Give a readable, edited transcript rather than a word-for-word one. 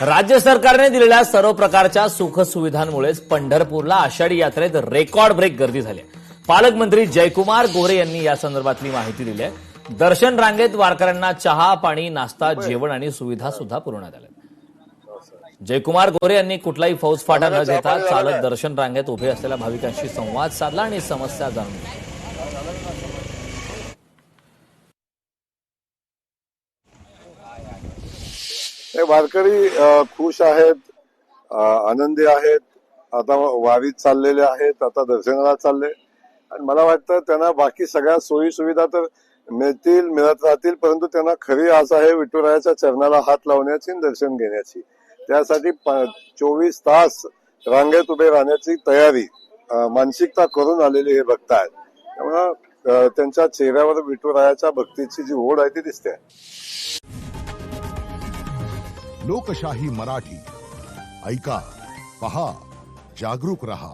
राज्य सरकारने दिलेल्या सर्व प्रकारच्या सुखसुविधांमुळेच पंढरपूरला आषाढी यात्रेत रेकॉर्ड ब्रेक गर्दी झाली आहे। पालकमंत्री जयकुमार गोरे यांनी या संदर्भातली माहिती दिली आहे। दर्शन रांगेत वारकऱ्यांना चहा, पाणी, नाश्ता, जेवण आणि सुविधा सुद्धा पुरवण्यात आल्या। जयकुमार गोरे यांनी कुठलाही फौजफाटा न घेता चालत दर्शन रांगेत उभे असलेल्या भाविकांशी संवाद साधला आणि समस्या जाणून घेतल्या। वारकरी खुश आहेत, आनंदी आहेत। आता वारीत चाललेले आहेत, आता दर्शनाला चालले आणि मला वाटतं त्यांना बाकी सगळ्या सोयी सुविधा तर मिळतील, मिळत राहतील, परंतु त्यांना खरी आस आहे विठुरायाच्या चरणाला हात लावण्याची, दर्शन घेण्याची। त्यासाठी 24 तास रांगेत उभे राहण्याची तयारी मानसिकता करून आलेले हे भक्त आहेत। त्यामुळे त्यांच्या चेहऱ्यावर विठुरायाच्या भक्तीची जी ओढ आहे ती दिसते। लोकशाही मराठी ऐका, पहा, जागरूक रहा।